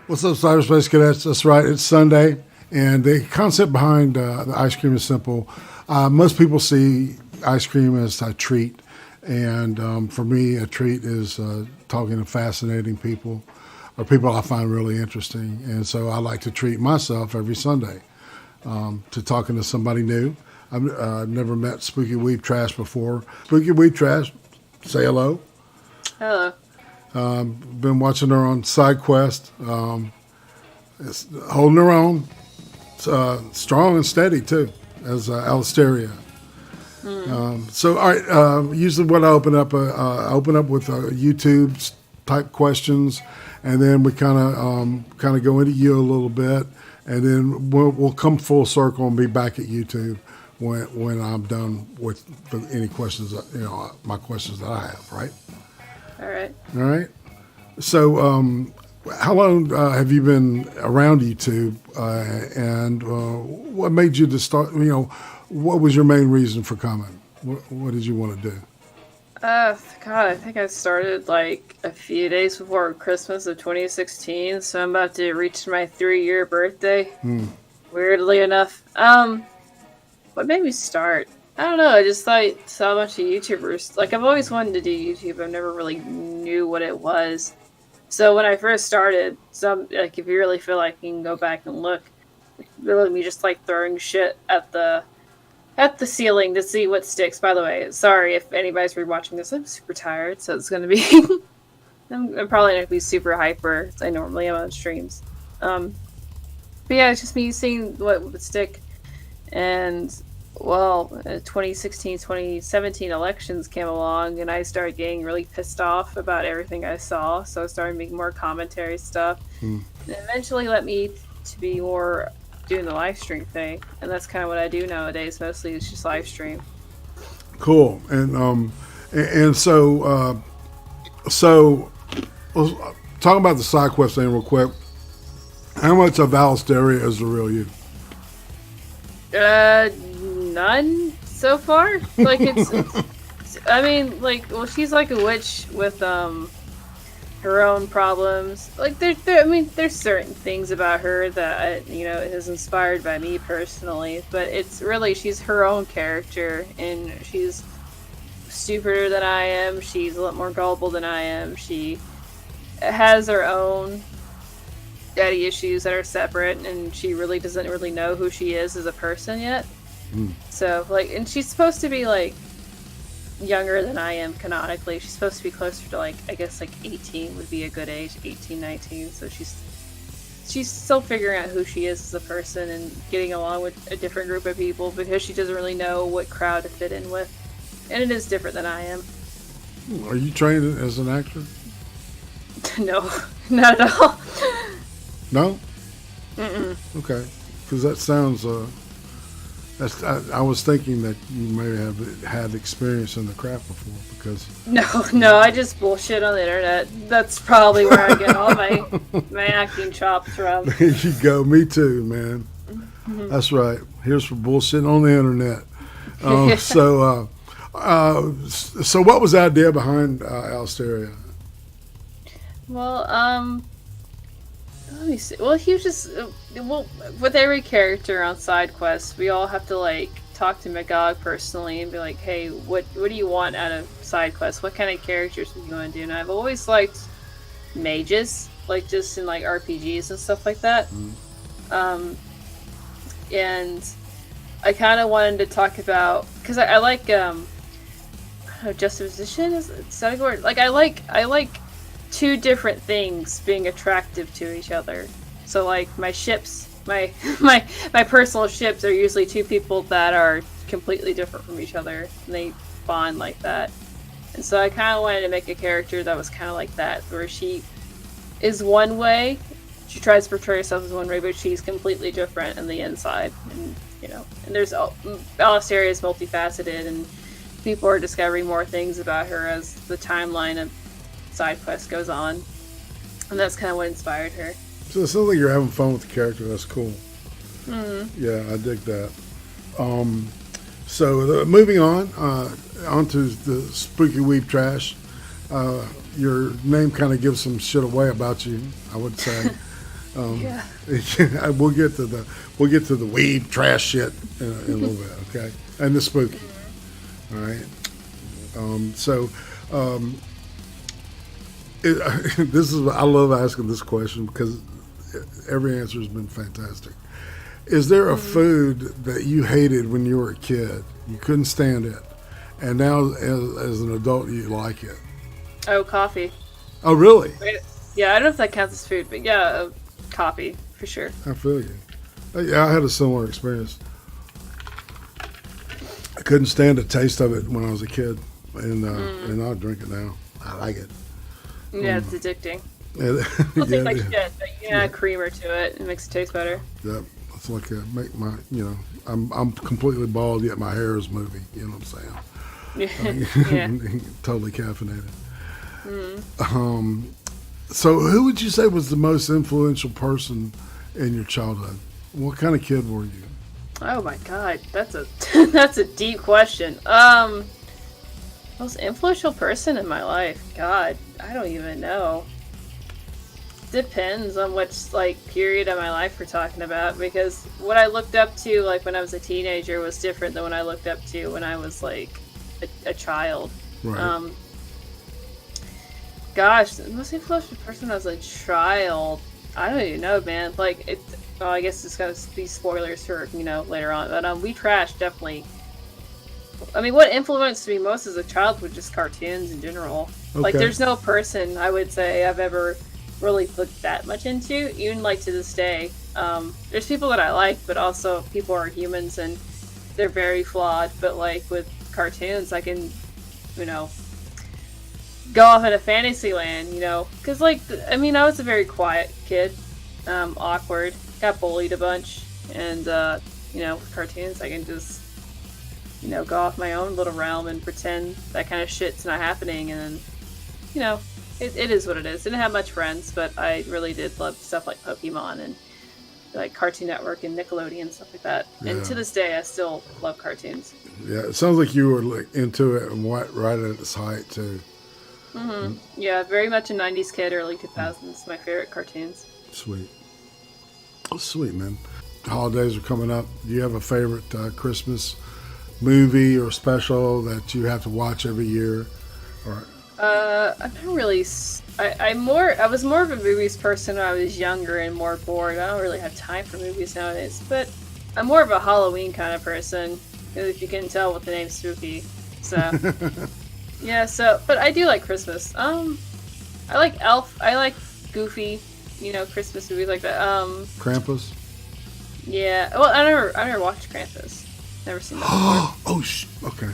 What's up, Cyberspace Cadets? That's right, it's Sunday, and the concept behind the ice cream is simple. Most people see ice cream as a treat, and for me, a treat is talking to fascinating people, or people I find really interesting, and so I like to treat myself every Sunday to talking to somebody new. I've never met SpookyWeebTrash before. SpookyWeebTrash, say hello. Hello. Been watching her on side quest. It's holding her own, strong and steady too, as Alestairia. So, all right. Usually, what I open up with YouTube type questions, and then we kind of go into you a little bit, and then we'll come full circle and be back at YouTube when I'm done with any questions. My questions that I have. Right. All right. All right. So, how long have you been around YouTube, and what made you to start? What was your main reason for coming? What did you want to do? God, I think I started like a few days before Christmas of 2016, so I'm about to reach my 3-year birthday. Weirdly enough. What made me start? I don't know. I just saw a bunch of YouTubers. Like, I've always wanted to do YouTube. I never really knew what it was. So when I first started, if you really feel like you can go back and look, really me just like throwing shit at the ceiling to see what sticks. By the way, sorry if anybody's rewatching this. I'm super tired, so it's gonna be. I'm probably gonna be super hyper as I normally am on streams. But yeah, it's just me seeing what would stick, and. Well, 2016, 2017 elections came along, and I started getting really pissed off about everything I saw, so I started making more commentary stuff. And it eventually led me to be more doing the live stream thing, and that's kind of what I do nowadays. Mostly it's just live stream. Cool. And so let's talk about the side quest thing real quick. How much of Alestairia is the real you? None so far. Like it's I mean, like, well, she's like a witch with her own problems. Like there's certain things about her that is inspired by me personally, but it's really she's her own character, and she's stupider than I am. She's a lot more gullible than I am. She has her own daddy issues that are separate, and she really doesn't really know who she is as a person yet. So, like, and she's supposed to be, like, younger than I am canonically. She's supposed to be closer to, like, I guess, like, 18 would be a good age, 18, 19. So she's still figuring out who she is as a person and getting along with a different group of people because she doesn't really know what crowd to fit in with. And it is different than I am. Are you trained as an actor? No, not at all. No? Mm-mm. Okay. Because that sounds... I was thinking that you may have had experience in the craft before, because... No, I just bullshit on the internet. That's probably where I get all my acting chops from. There you go. Me too, man. Mm-hmm. That's right. Here's for bullshitting on the internet. So what was the idea behind Alestairia? Well, let me see. Well, he was just... with every character on side quests, we all have to, like, talk to Magog personally and be like, hey, what do you want out of side quests? What kind of characters do you want to do? And I've always liked mages, like, just in, like, RPGs and stuff like that. And I kind of wanted to talk about... Because I like, juxtaposition? Is that a word? Like, I like two different things being attractive to each other. So, like, my ships, my personal ships are usually two people that are completely different from each other, and they bond like that. And so I kind of wanted to make a character that was kind of like that, where she is one way, she tries to portray herself as one way, but she's completely different on the inside. And, and there's Alestairia is multifaceted, and people are discovering more things about her as the timeline of side quest goes on, and that's kind of what inspired her. So it sounds like you're having fun with the character. That's cool. Yeah, I dig that. So moving on, onto the SpookyWeebTrash. Your name kind of gives some shit away about you, I would say. Yeah. we'll get to the weeb trash shit in a little bit, okay? And the spooky. All right. This is, I love asking this question because every answer has been fantastic. Is there a food that you hated when you were a kid? You couldn't stand it, and now as an adult you like it? Oh, coffee. Oh, really? Yeah, I don't know if that counts as food, but yeah, coffee for sure. I feel you. Yeah, I had a similar experience. I couldn't stand the taste of it when I was a kid, and I drink it now. I like it. Yeah, it's addicting. Yeah, It'll taste like shit, but you can add creamer to it. It makes it taste better. Yep. It's like make my, I'm completely bald yet my hair is moving. You know what I'm saying? Yeah. Totally caffeinated. So who would you say was the most influential person in your childhood? What kind of kid were you? Oh my god, that's a that's a deep question. Most influential person in my life. God, I don't even know. Depends on which period of my life we're talking about, because what I looked up to when I was a teenager was different than what I looked up to when I was a child. Right. Gosh, the most influential person as a child, I don't even know, man. I guess it's gonna be spoilers for later on, but We Trash definitely. I mean, what influenced me most as a child was just cartoons in general. Okay. There's no person I would say I've ever really looked that much into, even to this day. There's people that I like, but also people are humans and they're very flawed. But with cartoons, I can, go off in a fantasy land, because I was a very quiet kid, awkward, got bullied a bunch, and with cartoons I can just go off my own little realm and pretend that kind of shit's not happening, and then it is what it is. Didn't have much friends, but I really did love stuff like Pokemon and Cartoon Network and Nickelodeon and stuff like that. Yeah. And to this day I still love cartoons. Yeah, it sounds like you were into it and right at its height too. Yeah, very much a 90s kid, early 2000s. My favorite cartoons. Sweet. Oh, sweet, man. Holidays are coming up. Do you have a favorite Christmas movie or special that you have to watch every year? Or I'm not really. I was more of a movies person when I was younger and more bored. I don't really have time for movies nowadays. But I'm more of a Halloween kind of person, if you can tell with the name Spooky. So yeah. But I do like Christmas. I like Elf. I like Goofy. Christmas movies like that. Krampus? Yeah. Well, I never watched Krampus. Never seen that before. Oh, okay.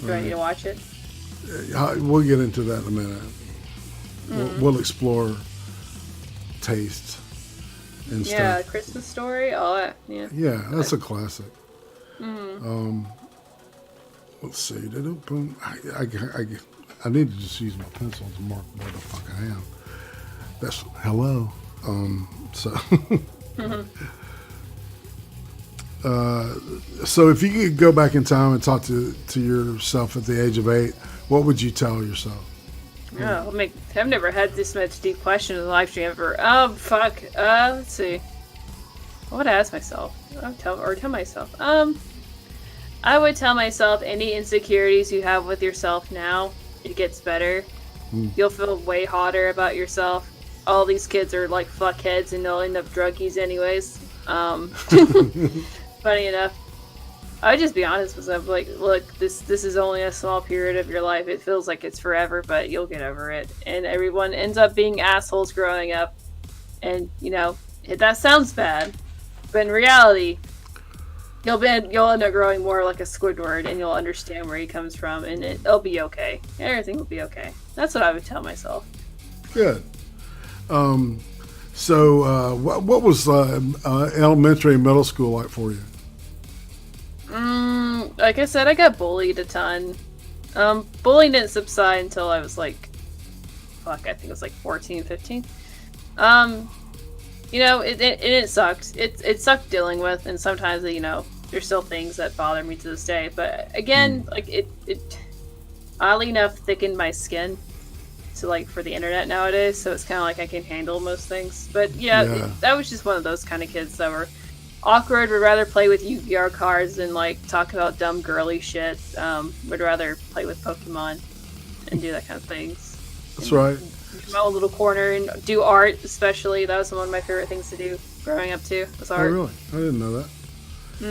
Do I need to watch it? We'll get into that in a minute. We'll explore tastes and stuff. Yeah, Christmas Story, all that. Yeah. Yeah, that's a classic. Let's see. I need to just use my pencil to mark where the fuck I am. That's hello. So if you could go back in time and talk to yourself at the age of 8, what would you tell yourself? Oh, I've never had this much deep question in the live stream ever. Fuck. Let's see. What would I ask myself? Tell myself. I would tell myself any insecurities you have with yourself now, it gets better. You'll feel way hotter about yourself. All these kids are fuckheads and they'll end up druggies anyways. Funny enough. I would just be honest with them, look, this is only a small period of your life. It feels like it's forever, but you'll get over it. And everyone ends up being assholes growing up. And, that sounds bad. But in reality, you'll end up growing more like a Squidward, and you'll understand where he comes from, and it'll be okay. Everything will be okay. That's what I would tell myself. Good. So what was elementary and middle school like for you? Like I said, I got bullied a ton. Bullying didn't subside until I was fuck, I think it was like 14, 15. You know, it sucked. It sucked dealing with, and sometimes, you know, there's still things that bother me to this day. But again, like it oddly enough thickened my skin to like for the internet nowadays, so it's kind of like I can handle most things. But yeah. That was just one of those kind of kids that were awkward, would rather play with Yu-Gi-Oh cards than like talk about dumb girly shit. Would rather play with Pokemon and do that kind of things. That's right. My own little corner and do art, especially. That was one of my favorite things to do growing up too. Was art. Oh really? I didn't know that.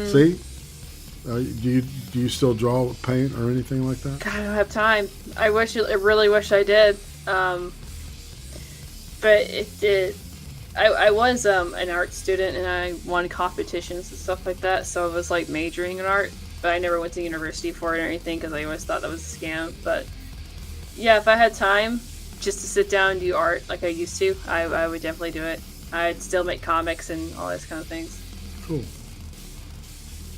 See, do you still draw with paint or anything like that? God, I don't have time. I really wish I did. But it did. I was an art student and I won competitions and stuff like that, so I was like majoring in art, but I never went to university for it or anything because I always thought that was a scam. But yeah, if I had time just to sit down and do art like I used to, I would definitely do it. I'd still make comics and all those kind of things.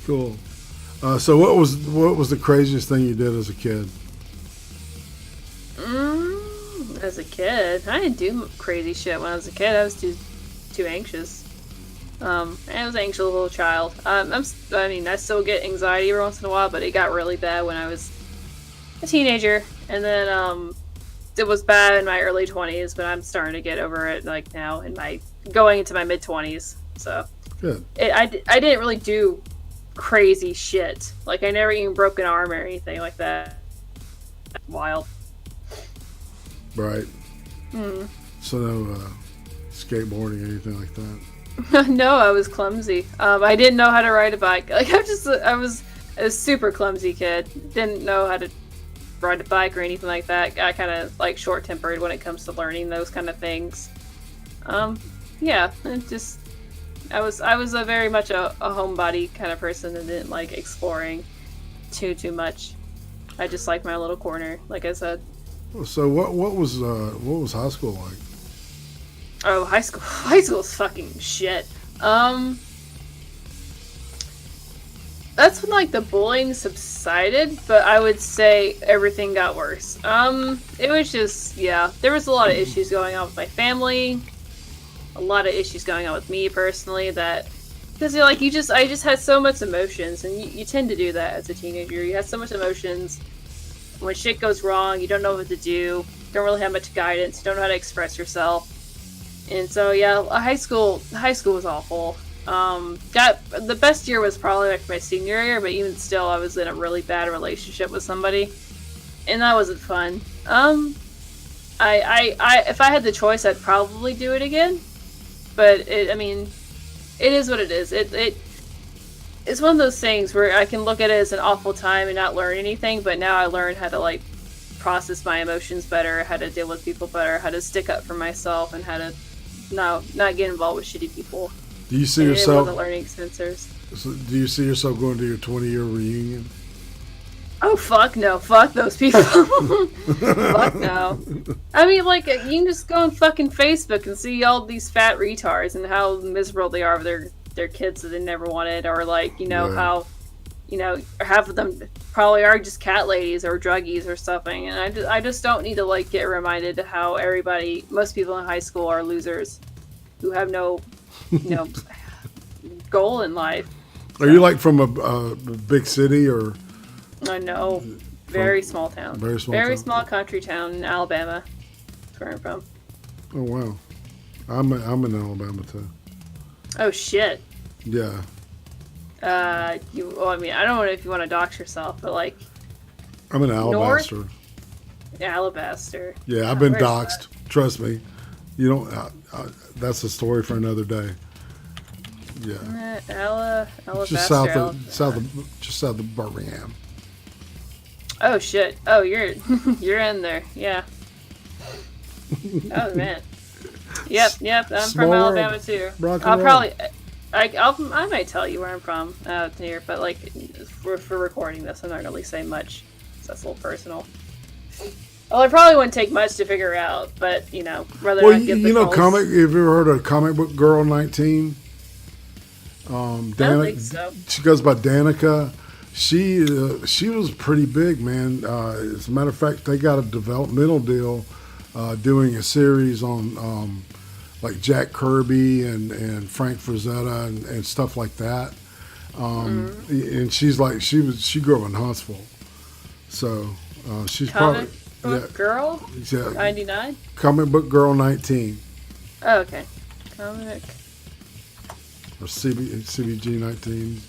Cool. So what was the craziest thing you did as a kid? As a kid, I didn't do crazy shit when I was a kid. I was too anxious. And I was an anxious little child. I still get anxiety every once in a while, but it got really bad when I was a teenager, and then it was bad in my early 20s, but I'm starting to get over it like now in my going into my mid 20s. So good. I didn't really do crazy shit. Like I never even broke an arm or anything like that. Wild. Right. So no skateboarding or anything like that? No, I was clumsy. I didn't know how to ride a bike. Like I was a super clumsy kid. Didn't know how to ride a bike or anything like that. I kind of like short-tempered when it comes to learning those kind of things. Yeah, it just I was a very much a homebody kind of person and didn't like exploring too much. I just liked my little corner, like I said. So what was high school like? Oh, high school's fucking shit. That's when like the bullying subsided, but I would say everything got worse. It was just, yeah, there was a lot of issues going on with my family, a lot of issues going on with me personally, that because I just had so much emotions, and you tend to do that as a teenager. You have so much emotions. When shit goes wrong, you don't know what to do. Don't really have much guidance. You don't know how to express yourself. And so yeah, high school was awful. The best year was probably like my senior year, but even still, I was in a really bad relationship with somebody, and that wasn't fun. If I had the choice, I'd probably do it again. But it is what it is. It's one of those things where I can look at it as an awful time and not learn anything, but now I learned how to like process my emotions better, how to deal with people better, how to stick up for myself, and how to not get involved with shitty people. Do you see yourself? It wasn't learning experiences. So do you see yourself going to your 20-year reunion? Oh fuck no! Fuck those people! Fuck no! I mean, like you can just go on fucking Facebook and see all these fat retards and how miserable they are with their kids that they never wanted, or like how half of them probably are just cat ladies or druggies or something. And I just don't need to like get reminded how most people in high school are losers who have no goal in life. Are you like from a big city or? I know, very small town, very small country town in Alabama. That's where I'm from. Oh wow, I'm in Alabama too. Oh shit. Yeah. I don't know if you want to dox yourself, but like. I'm in Alabaster. Alabaster. Yeah, I've been doxed. That? Trust me. You don't. That's a story for another day. Yeah. Alabaster. Just south of Birmingham. Oh shit! Oh, you're in there. Yeah. Oh man. Yep. I'm from Alabama too. I might tell you where I'm from out here, but like for recording this, I'm not really saying much. So that's a little personal. Well, it probably wouldn't take much to figure out, but rather not get the comic. Have you ever heard of Comic Book Girl 19? I don't think so. She goes by Danica. She was pretty big, man. As a matter of fact, they got a developmental deal doing a series on like Jack Kirby and Frank Frazetta and stuff like that. And she's like she grew up in Huntsville, so she's Comic probably book girl. yeah, 99. Comic Book Girl 19 Oh, okay. Comic. or CBG 19.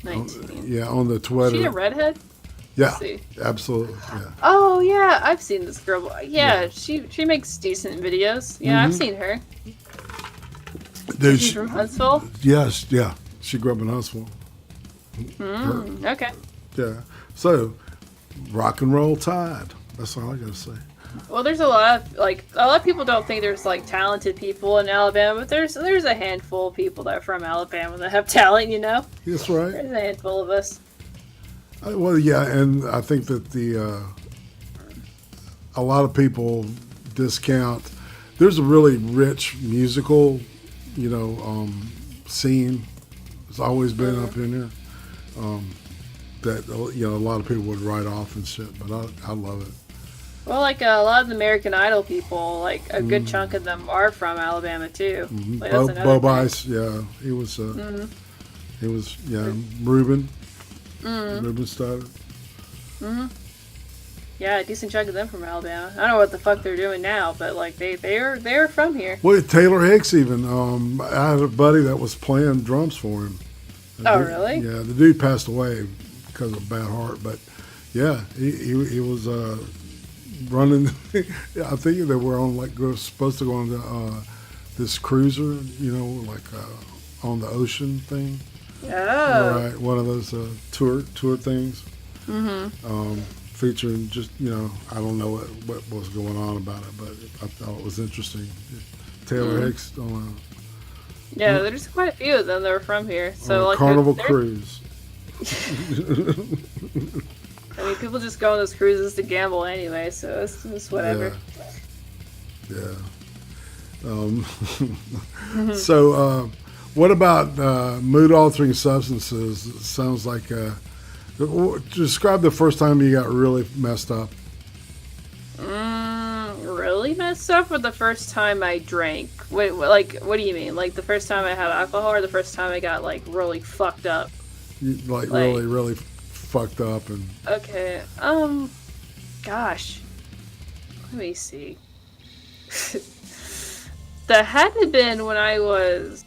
19. Yeah, on the Twitter. Is she a redhead? Yeah, Let's see. absolutely. Yeah. Oh yeah, I've seen this girl. Yeah, she makes decent videos. Yeah, I've seen her. Dude, She's from Huntsville. yes, yeah. She grew up in Huntsville. Okay. Yeah. So, rock and roll tide. That's all I gotta say. Well, there's a lot of people don't think there's like talented people in Alabama, but there's a handful of people that are from Alabama that have talent. You know, That's right. there's a handful of us. Well, yeah, and I think that a lot of people discount. There's a really rich musical, scene. It's always been up in here. That a lot of people would write off and shit, but I love it. Well, like a lot of the American Idol people, like a good chunk of them are from Alabama too. Like, that's another Bo thing. Bice, yeah, he was. Ruben. Ruben started. Yeah, a decent chunk of them from Alabama. I don't know what the fuck they're doing now, but like they're from here. Well, Taylor Hicks even. I had a buddy that was playing drums for him. Oh, really? Yeah, the dude passed away because of a bad heart, but yeah, he was running. I think they were on supposed to go on this cruiser, on the ocean thing. Oh. Right, one of those tour things. Featuring just I don't know what was going on about it, but I thought it was interesting. Taylor Hicks on Yeah, there's quite a few of them that are from here. So a like Carnival cruise. I mean, people just go on those cruises to gamble anyway, so it's whatever. Yeah. So, what about mood-altering substances? It sounds like. Describe the first time you got really messed up. Really messed up, or the first time I drank? Wait, what do you mean? Like the first time I had alcohol, or the first time I got like really fucked up? Really, really fucked up and. Okay. Gosh. Let me see. That had to have been when I was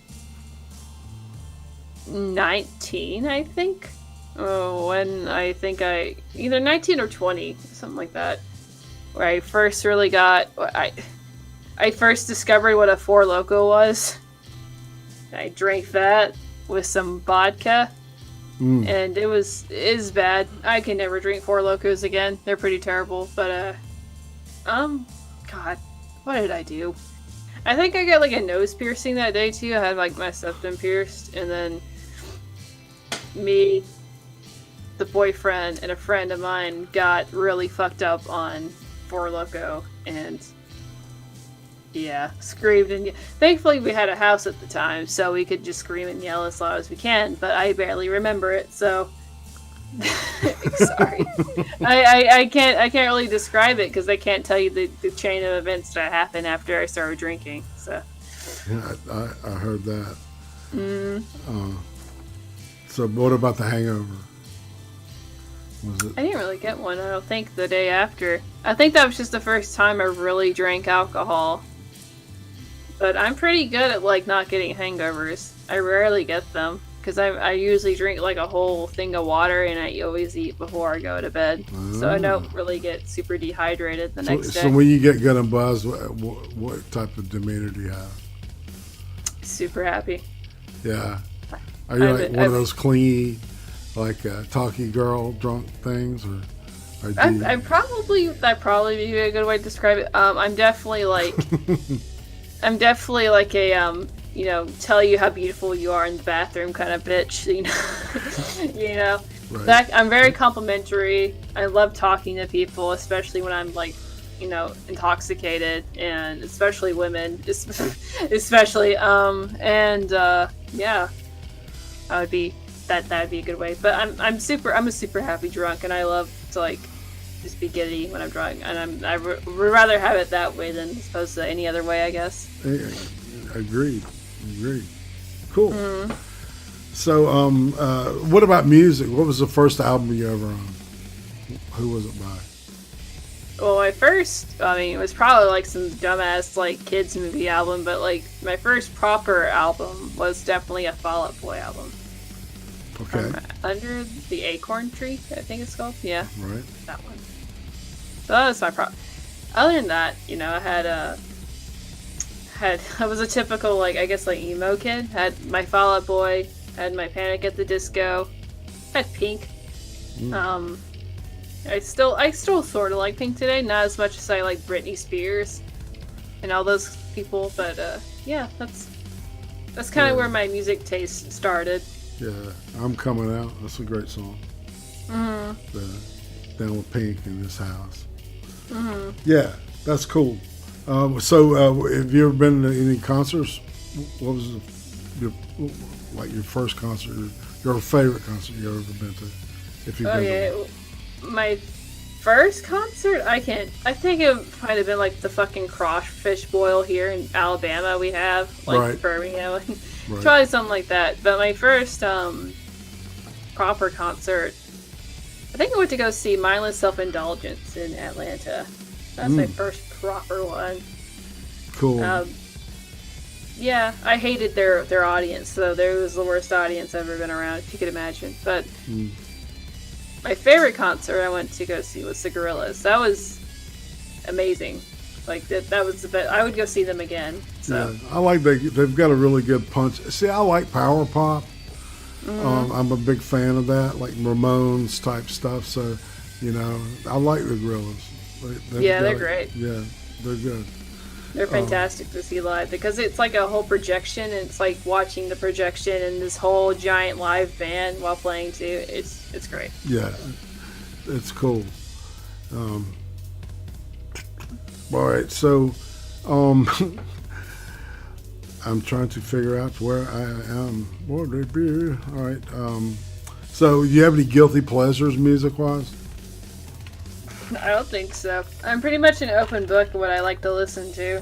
19, I think. Oh, when I think either 19 or 20, something like that. Where I first really I first discovered what a Four Loko was. I drank that with some vodka. And it is bad. I can never drink Four Lokos again. They're pretty terrible. But God, what did I do? I think I got like a nose piercing that day too. I had like my septum pierced, and then me, the boyfriend, and a friend of mine got really fucked up on Four Loko, and yeah, screamed and thankfully we had a house at the time, so we could just scream and yell as loud as we can. But I barely remember it, so sorry. I can't really describe it because I can't tell you the chain of events that happened after I started drinking. So yeah, I heard that. So what about the hangover? Was it? I didn't really get one. I don't think the day after. I think that was just the first time I really drank alcohol. But I'm pretty good at like not getting hangovers. I rarely get them because I usually drink like a whole thing of water, and I always eat before I go to bed. So I don't really get super dehydrated the next day. So when you get good and buzzed, what type of demeanor do you have? Super happy. Yeah. Are you like one of those clingy, like talky girl drunk things, or that'd probably be a good way to describe it. I'm definitely like a tell you how beautiful you are in the bathroom kind of bitch, Right. I'm very complimentary. I love talking to people, especially when I'm like, intoxicated, and especially women, especially yeah, that'd be a good way. But I'm a super happy drunk, and I love to like just be giddy when I'm drawing, and I would rather have it that way than as opposed to any other way, I guess. Agreed. Cool. So, what about music? What was the first album you ever owned? Who was it by? Well, my first, it was probably like some dumbass like kids movie album, but like my first proper album was definitely a Fall Out Boy album. Okay. From Under the Acorn Tree, I think it's called. Yeah. Right. That one. So that was my Other than that, I was a typical like I guess like emo kid. Had my Fall Out Boy, had my Panic at the Disco, had Pink. I still sort of like Pink today, not as much as I like Britney Spears and all those people, but yeah, that's kind of where my music taste started. Yeah, I'm Coming Out. That's a great song. Down with Pink in this house. Yeah, that's cool. So, have you ever been to any concerts? What was your first concert, your favorite concert you ever been to? If you've been to one. My first concert, I think it might have been like the fucking Crawfish Boil here in Alabama. We have like Birmingham, probably something like that. But my first proper concert, I think I went to go see Mindless Self-Indulgence in Atlanta. That's my first proper one. Cool. Yeah, I hated their audience, so there was the worst audience I've ever been around, if you could imagine. But my favorite concert I went to go see was the Gorillaz. That was amazing. Like that was the best. I would go see them again. So. Yeah, I like they've got a really good punch. See, I like power pop. I'm a big fan of that, like Ramones type stuff. So, I like the Gorillaz. They're great. Yeah, they're good. They're fantastic to see live because it's like a whole projection, and it's like watching the projection and this whole giant live band while playing too. It's great. Yeah, it's cool. All right, so I'm trying to figure out where I am. All right, so you have any guilty pleasures music-wise? I don't think so. I'm pretty much an open book of what I like to listen to.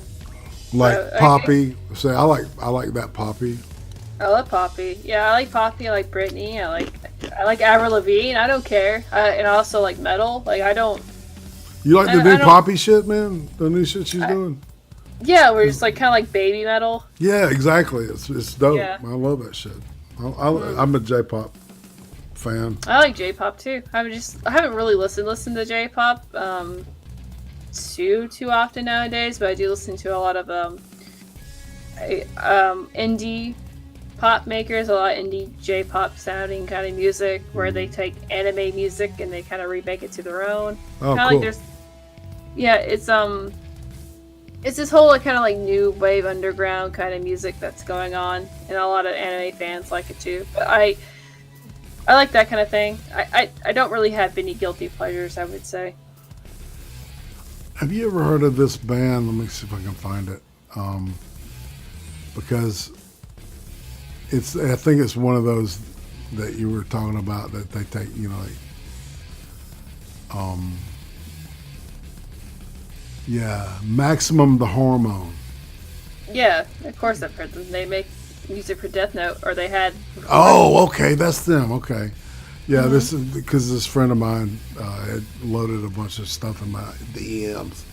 Like Poppy. Say I like that Poppy. I love Poppy. Yeah, I like Poppy. I like Britney. I like Avril Lavigne. I don't care. And I also like metal. Like I don't. You like the new Poppy shit, man? The new shit she's doing. Yeah, we're just like kind of like baby metal. Yeah, exactly. It's dope. Yeah. I love that shit. I'm a J-pop fan. I like J-pop too. I haven't really listened to J-pop too often nowadays, but I do listen to a lot of indie pop makers, a lot of indie J-pop sounding kind of music where they take anime music and they kind of remake it to their own. Oh, kinda cool. Like it's this whole kind of like new wave underground kind of music that's going on, and a lot of anime fans like it too. But I like that kind of thing. I don't really have any guilty pleasures, I would say. Have you ever heard of this band? Let me see if I can find it. Because I think it's one of those that you were talking about that they take, Maximum the Hormone. Yeah, of course I've heard them. They make music for Death Note, or they had. Oh, okay, that's them. Okay, yeah, this is because this friend of mine had loaded a bunch of stuff in my DMs.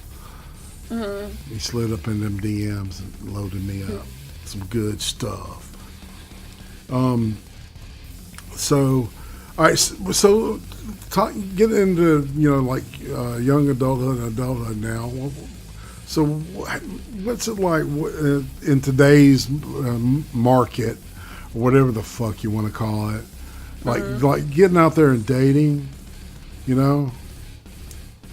He slid up in them DMs and loaded me up some good stuff. So, all right, so get into young adulthood and adulthood now. So what's it like in today's market, or whatever the fuck you want to call it? Like getting out there and dating,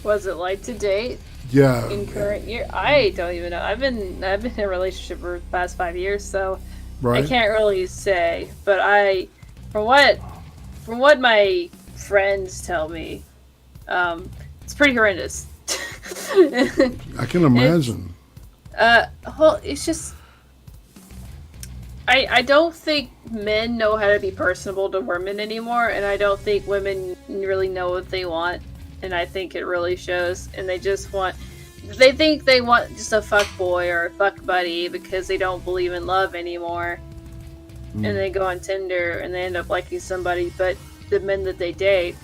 Was it like to date? Yeah. In current year, I don't even know. I've been in a relationship for the past 5 years, so I can't really say. But from what my friends tell me, it's pretty horrendous. I can imagine. It's just I don't think men know how to be personable to women anymore, and I don't think women really know what they want and I think it really shows. And they think they want just a fuck boy or a fuck buddy because they don't believe in love anymore. And they go on Tinder and they end up liking somebody, but the men that they date,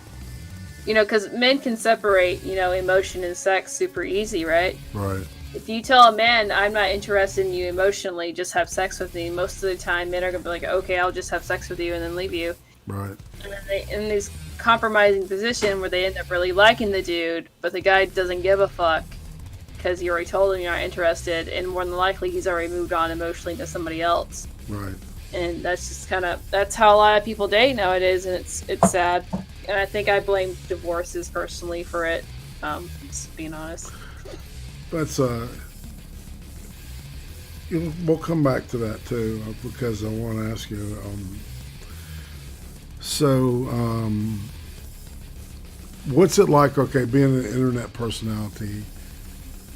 because men can separate, emotion and sex super easy, right? Right. If you tell a man, I'm not interested in you emotionally, just have sex with me, most of the time men are going to be like, okay, I'll just have sex with you and then leave you. Right. And then they in this compromising position where they end up really liking the dude, but the guy doesn't give a fuck because you already told him you're not interested, and more than likely he's already moved on emotionally to somebody else. Right. And that's just that's how a lot of people date nowadays, and it's sad. And I think I blame divorces personally for it, just being honest. That's we'll come back to that too, because I want to ask you. What's it like? Okay, being an internet personality,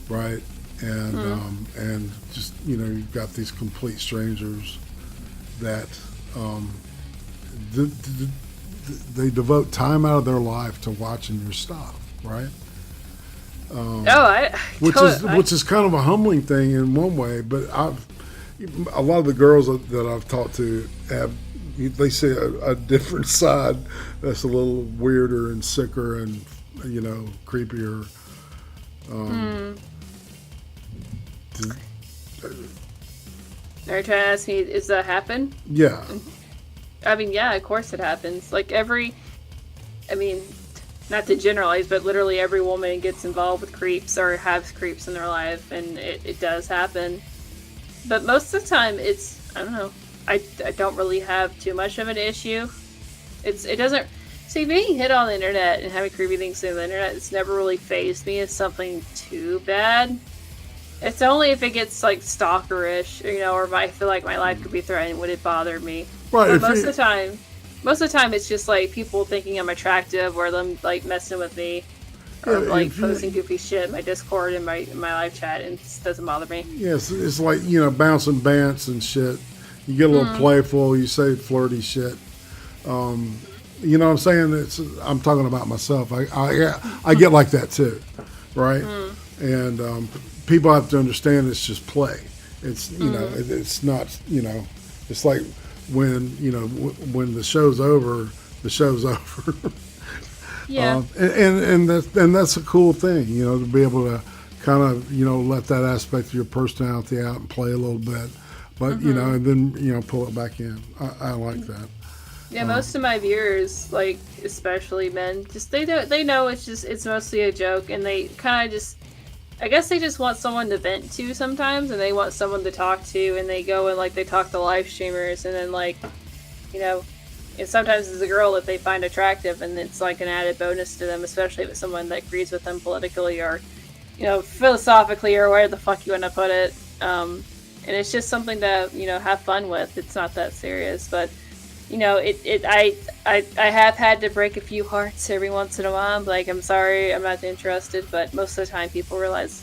right? And and just you've got these complete strangers that they devote time out of their life to watching your stuff, right? Which is kind of a humbling thing in one way, but a lot of the girls that I've talked to they see a different side that's a little weirder and sicker and creepier. Are you trying to ask me, does that happen? Yeah. I mean, yeah, of course it happens. Like not to generalize, but literally every woman gets involved with creeps or has creeps in their life, and it does happen. But most of the time, I don't know. I don't really have too much of an issue. It doesn't... See, being hit on the internet and having creepy things on the internet, it's never really fazed me as something too bad. It's only if it gets, like, stalkerish, or if I feel like my life could be threatened, would it bother me. Right. But most of the time, it's just, like, people thinking I'm attractive, or them, like, messing with me, or, like, posting goofy shit in my Discord and my live chat, and it just doesn't bother me. Yes, it's like, bouncing bants and shit. You get a little playful, you say flirty shit. You know what I'm saying? I'm talking about myself. I get like that, too, right? And people have to understand it's just play. It's it's not it's like when the show's over, the show's over. Yeah. And that's a cool thing, to be able to kind of let that aspect of your personality out and play a little bit, but and then pull it back in. I like that. Yeah, most of my viewers, like especially men, just they know it's mostly a joke, and they kind of just. I guess they just want someone to vent to sometimes, and they want someone to talk to, and they go and, like, they talk to live streamers, and then, like, and sometimes it's a girl that they find attractive, and it's, like, an added bonus to them, especially if it's someone that agrees with them politically or, philosophically or where the fuck you want to put it. And it's just something to, have fun with. It's not that serious, but, I have had to break a few hearts every once in a while. I'm like, I'm sorry, I'm not interested, but most of the time people realize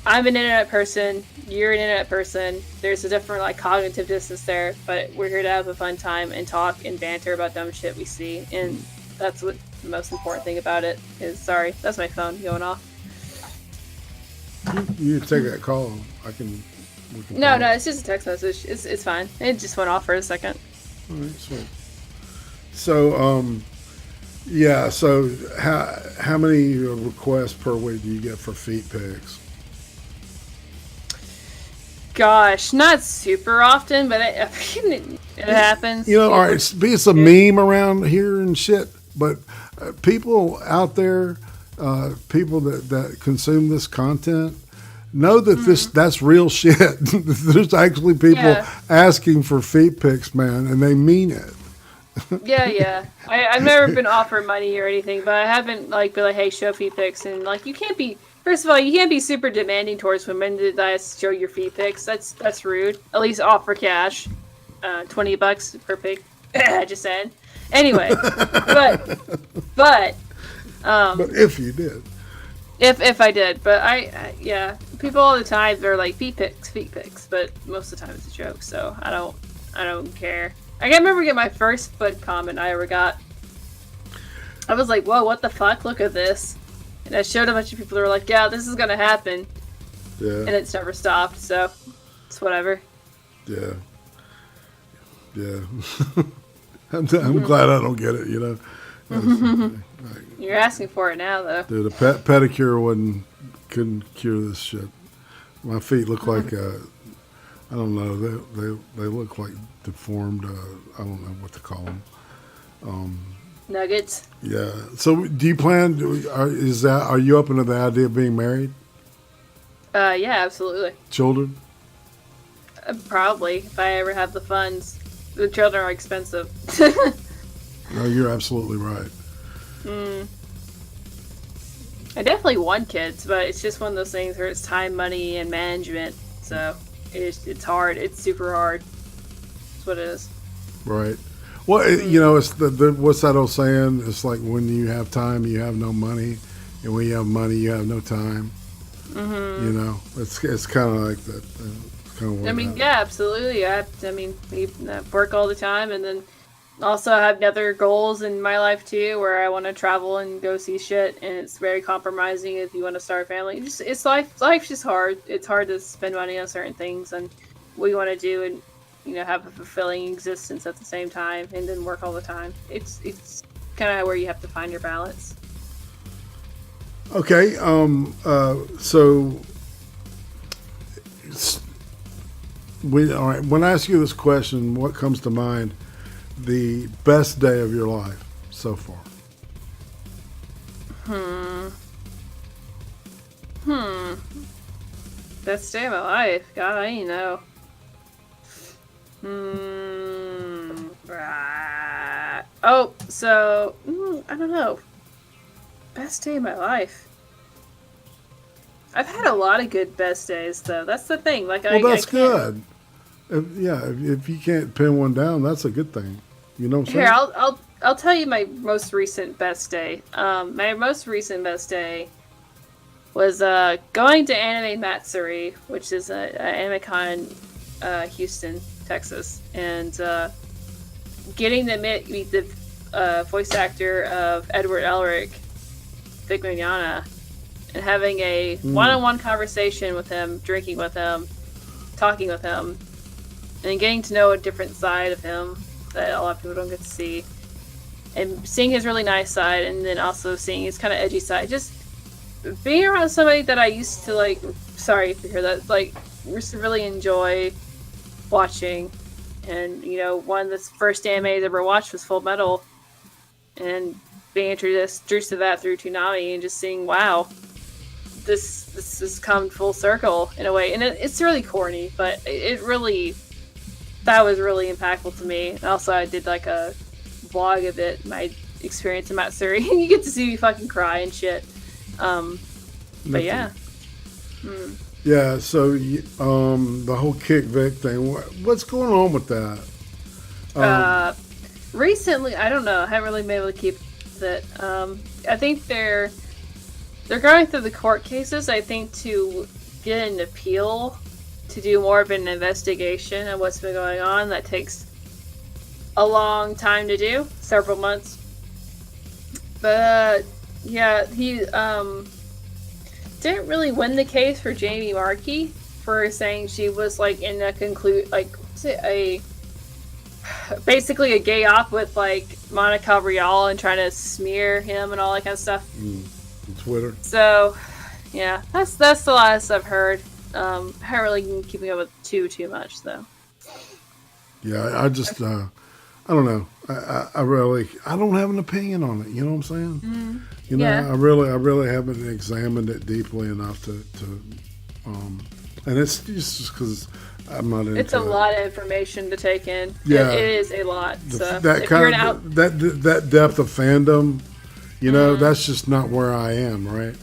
I'm an internet person, you're an internet person, there's a different, like, cognitive distance there, but we're here to have a fun time and talk and banter about dumb shit we see, and that's what the most important thing about it is. Sorry, that's my phone going off. You take that call, No, it's just a text message. It's fine. It just went off for a second. All right, sweet. So, so how many requests per week do you get for feet pics? Gosh, not super often, but it happens. All right, it's a meme around here and shit, but people out there, people that consume this content, know that that's real shit. There's actually people asking for feet pics, man, and they mean it. Yeah. I've never been offered money or anything, but I haven't be like, hey, show feet pics, and like you can't be. First of all, you can't be super demanding towards women that show your feet pics. That's rude. At least offer cash, $20 per pic. Just saying. Anyway, but if you did. If I did, but I people all the time they're like feet pics, but most of the time it's a joke, so I don't care. I can remember getting my first foot comment I ever got. I was like, whoa, what the fuck? Look at this. And I showed a bunch of people that were like, yeah, this is gonna happen. Yeah. And it's never stopped, so it's whatever. Yeah. Yeah. I'm glad I don't get it, you know. You're asking for it now, though. Dude, a pedicure couldn't cure this shit. My feet look like, I don't know, they look like deformed, I don't know what to call them. Nuggets. Yeah. So do you plan, are you open to the idea of being married? Yeah, absolutely. Children? Probably, if I ever have the funds. The children are expensive. No, you're absolutely right. I definitely want kids, but it's just one of those things where it's time, money, and management. So it's hard. It's super hard. That's what it is. Right. Well, you know, it's what's that old saying? It's like when you have time, you have no money, and when you have money, you have no time. Mm-hmm. You know, it's kind of like that. I mean, yeah, absolutely. I mean, we work all the time, and then also I have other goals in my life too, where I want to travel and go see shit, and it's very compromising if you want to start a family. It's life's just hard. It's hard to spend money on certain things and what you want to do, and you know, have a fulfilling existence at the same time, and then work all the time. It's kind of where you have to find your balance. Okay. So. All right. When I ask you this question, what comes to mind? The best day of your life so far? Best day of my life. God, I ain't know. Oh, so I don't know. Best day of my life. I've had a lot of good best days, though. That's the thing. Like, well, that's good. If you can't pin one down, that's a good thing. You know what I'm saying? Here, I'll tell you my most recent best day. My most recent best day was going to Anime Matsuri, which is an anime con in Houston, Texas, and getting to meet the voice actor of Edward Elric, Vic Mignogna, and having a one-on-one conversation with him, drinking with him, talking with him, and getting to know a different side of him that a lot of people don't get to see, and seeing his really nice side, and then also seeing his kind of edgy side. Just being around somebody that I used to like. Sorry if you hear that. Like, used to really enjoy watching, and you know, one of the first anime I ever watched was Full Metal, and being introduced to that through Toonami, and just seeing, wow, this has come full circle in a way, and it's really corny, but that was really impactful to me. And also, I did like a vlog of it, my experience in Matsuri. You get to see me fucking cry and shit. But yeah. Yeah. So the whole Kick Vic thing. What's going on with that? Recently, I don't know. I haven't really been able to keep it. I think they're going through the court cases. I think to get an appeal, to do more of an investigation of what's been going on. That takes a long time to do, several months. But yeah, he didn't really win the case for Jamie Markey for saying she was like in a basically a gay op with like Monica Rial and trying to smear him and all that kind of stuff. Twitter. So yeah, that's the last I've heard. I haven't really been keeping up with too much though. Yeah, I just I don't know. I really don't have an opinion on it. You know what I'm saying? You know, yeah. I really haven't examined it deeply enough to and it's just because I'm not into it. It's a lot of information to take in. Yeah, it is a lot. So that kind of that depth of fandom, you know, that's just not where I am, right?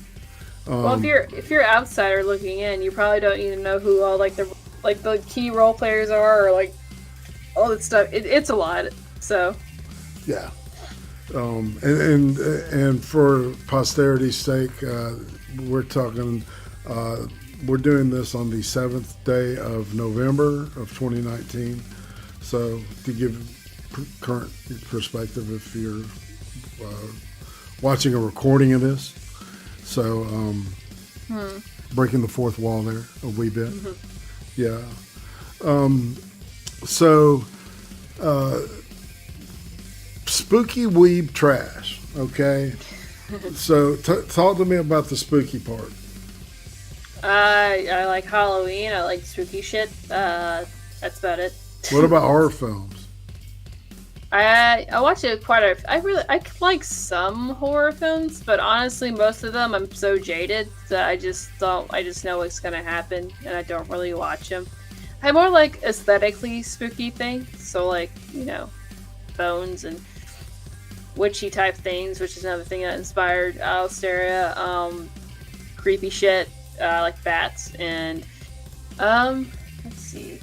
Well, if you're outsider looking in, you probably don't even know who all the key role players are, or like all that stuff. It's a lot. So yeah, and for posterity's sake, we're talking. We're doing this on the 7th day of November of 2019. So to give current perspective, if you're watching a recording of this. So breaking the fourth wall there a wee bit. Yeah. So SpookyWeebTrash. Okay. So talk to me about the spooky part. I like Halloween. I like spooky shit. That's about it. What about horror films? I watch it I like some horror films, but honestly, most of them I'm so jaded that I just know what's gonna happen, and I don't really watch them. I more like aesthetically spooky things, so like, you know, bones and witchy type things, which is another thing that inspired Alestairia. Creepy shit, like bats, and let's see.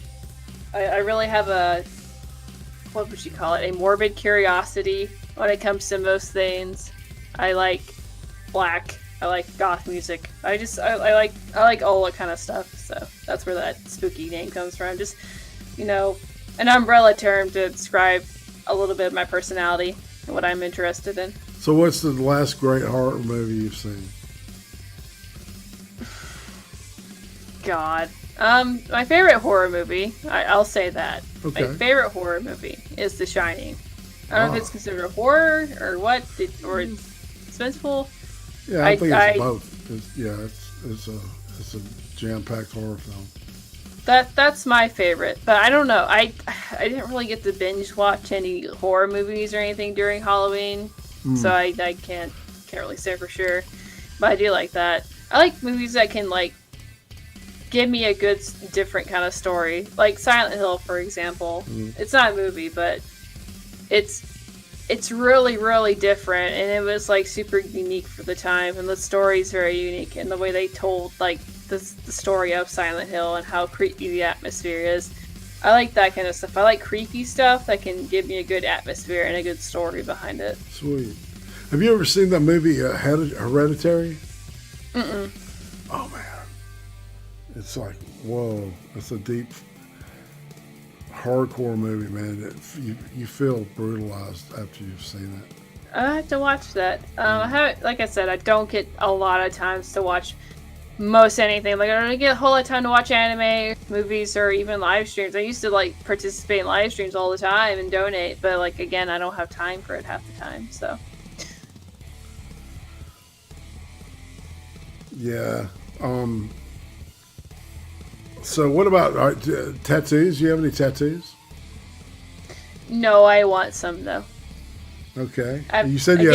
I really have a, what would you call it? A morbid curiosity when it comes to most things. I like black. I like goth music. I like all that kind of stuff. So that's where that spooky name comes from. Just, you know, an umbrella term to describe a little bit of my personality and what I'm interested in. So what's the last great horror movie you've seen? God. My favorite horror movie, I'll say that. Okay. My favorite horror movie is The Shining. I don't know if it's considered a horror or what, or it's suspenseful. Yeah, I think it's both. It's a jam-packed horror film. That's my favorite, but I don't know. I didn't really get to binge watch any horror movies or anything during Halloween, so I can't really say for sure. But I do like that. I like movies that can like give me a good different kind of story, like Silent Hill, for example. It's not a movie, but it's really, really different, and it was like super unique for the time, and the story's very unique, and the way they told like the story of Silent Hill and how creepy the atmosphere is. I like that kind of stuff. I like creepy stuff that can give me a good atmosphere and a good story behind it. Sweet. Have you ever seen that movie Hereditary? Mm-mm. Oh man, it's like, whoa, it's a deep hardcore movie, man. You feel brutalized after you've seen it. I have to watch that. I haven't, like I said, I don't get a lot of times to watch most anything. Like, I don't get a whole lot of time to watch anime, movies, or even live streams. I used to like participate in live streams all the time and donate, but like again, I don't have time for it half the time. So yeah. So what about tattoos? Do you have any tattoos? no, I want some though. Okay. You said you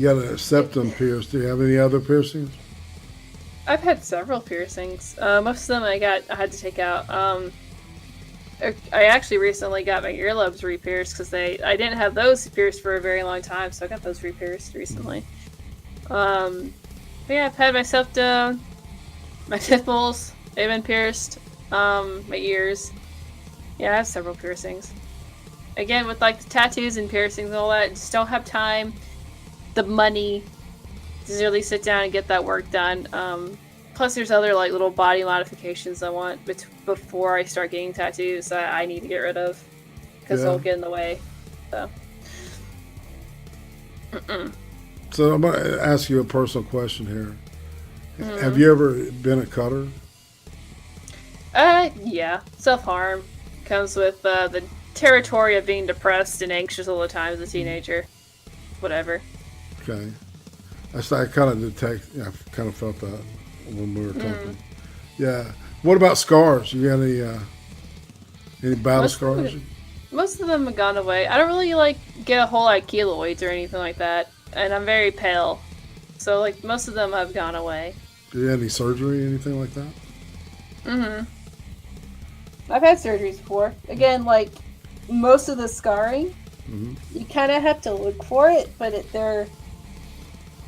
got a septum pierced. Do you have any other piercings? I've had several piercings. Most of them I had to take out. I actually recently got my earlobes re-pierced because I didn't have those pierced for a very long time, so I got those re-pierced recently. But yeah, I've had my septum, my nipples, they've been pierced, my ears. Yeah, I have several piercings. Again, with like the tattoos and piercings and all that, just don't have time, the money to really sit down and get that work done. Plus, there's other like little body modifications I want before I start getting tattoos that I need to get rid of because they'll get in the way. So. So I'm going to ask you a personal question here. Have you ever been a cutter? Yeah. Self-harm comes with the territory of being depressed and anxious all the time as a teenager. Whatever. Okay. I kind of kind of felt that when we were talking. Yeah. What about scars? You got any battle scars? Most of them have gone away. I don't really like get a whole lot of keloids or anything like that, and I'm very pale, so like most of them have gone away. Did you have any surgery, anything like that? I've had surgeries before. Again, like most of the scarring, you kind of have to look for it, but they're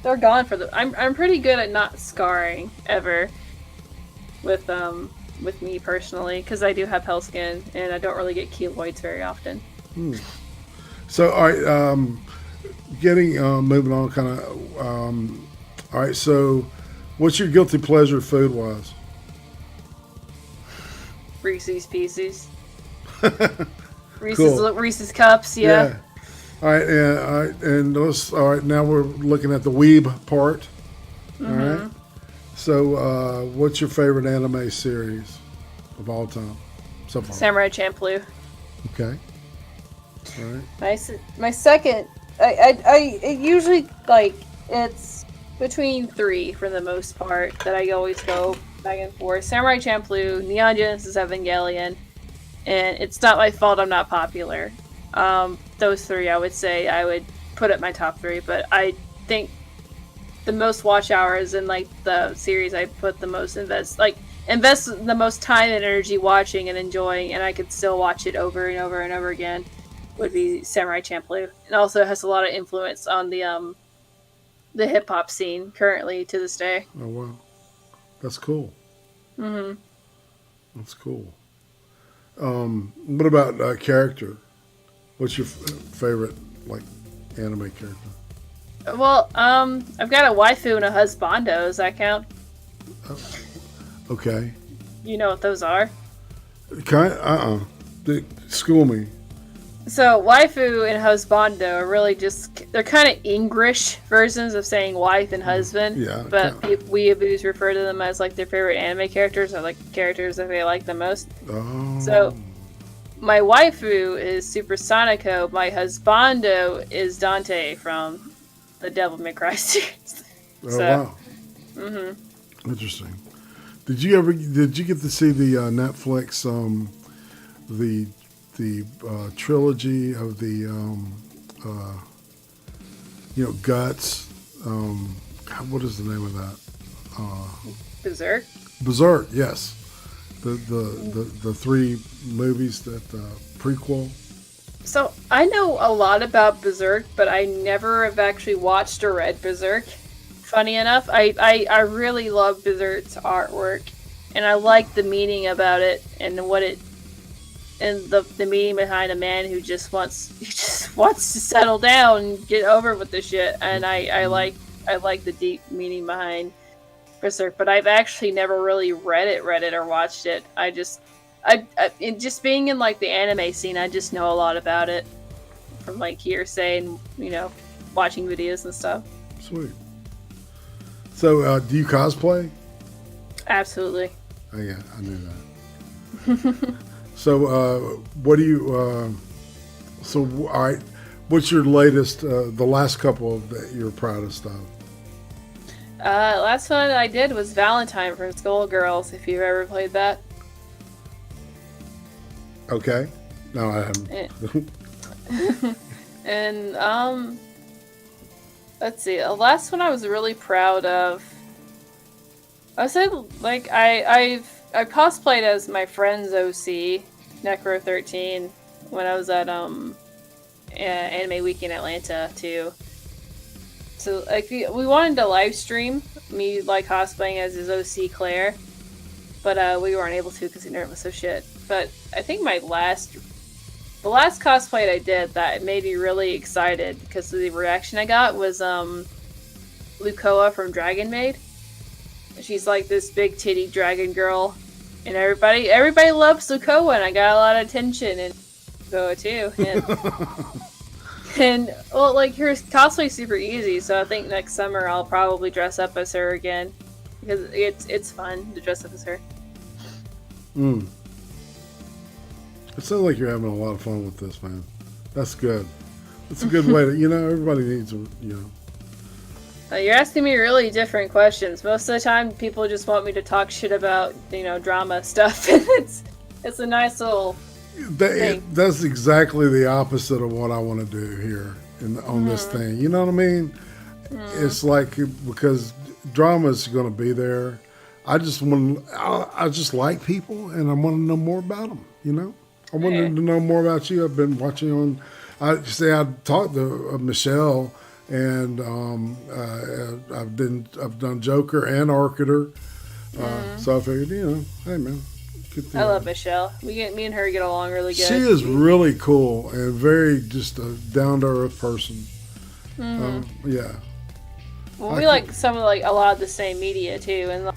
gone for the. I'm pretty good at not scarring ever. With me personally, because I do have pale skin and I don't really get keloids very often. So, all right, moving on, kind of. All right, so what's your guilty pleasure food-wise? Reese's Pieces. Cool. Reese's Cups, yeah. All right, and let's. All right, now we're looking at the weeb part. All right. So, what's your favorite anime series of all time so far? Samurai Champloo. Okay. All right. My second, I usually like it's between three for the most part that I always go back and forth. Samurai Champloo, Neon Genesis Evangelion, and it's not my fault I'm not popular. Those three I would say I would put at my top three, but I think the most watch hours in like the series I put the most invest the most time and energy watching and enjoying, and I could still watch it over and over and over again, would be Samurai Champloo. It also has a lot of influence on the hip hop scene currently to this day. Oh wow, that's cool. That's cool. What about character? What's your favorite like anime character? Well, I've got a waifu and a husbando. Does that count? Okay. You know what those are? School me. So, waifu and husbando are really they're kind of English versions of saying wife and husband. Yeah. But weeaboos refer to them as like their favorite anime characters or like characters that they like the most. Oh. So, my waifu is Super Sonico. My husbando is Dante from the Devil May Cry series. Oh wow. Interesting. Did you get to see the Netflix the trilogy of the Guts? God, what is the name of that? Berserk. Berserk, yes. The three movies that prequel. So I know a lot about Berserk, but I never have actually watched or read Berserk. Funny enough, I really love Berserk's artwork, and I like the meaning about it and what it and the meaning behind a man who just wants to settle down and get over with the shit. And I like the deep meaning behind Berserk, but I've actually never really read it or watched it. I just being in like the anime scene, I just know a lot about it from like hearsay and watching videos and stuff. Sweet. So, do you cosplay? Absolutely. Oh, yeah, I knew that. So, what do you? All right. What's your latest? The last couple that you're proudest of? Last one I did was Valentine from Skullgirls. If you've ever played that. Okay. No, I haven't. And let's see. The last one I was really proud of. I said like I cosplayed as my friend's OC, Necro 13, when I was at Anime Week in Atlanta too. So like we wanted to live stream me like cosplaying as his OC Claire, but we weren't able to because the internet was so shit. But I think the last cosplay I did that made me really excited because of the reaction I got was Lukoa from Dragon Maid. She's like this big titty dragon girl, and everybody loves Lukoa, and I got a lot of attention in Lukoa too. And well, like her cosplay's super easy, so I think next summer I'll probably dress up as her again because it's fun to dress up as her. It sounds like you're having a lot of fun with this, man. That's good. That's a good way to, everybody needs, You're asking me really different questions. Most of the time, people just want me to talk shit about, drama stuff. And it's a nice little thing. That's exactly the opposite of what I want to do here on this thing. You know what I mean? It's like, because drama is going to be there. I just like people, and I want to know more about them, I wanted to know more about you. I've been watching I talked to Michelle, and I've done Joker and Arcater. So I figured, hey man, I love Michelle. Me and her get along really good. She is really cool and very just a down to earth person. Yeah. Well, we like some of a lot of the same media too, and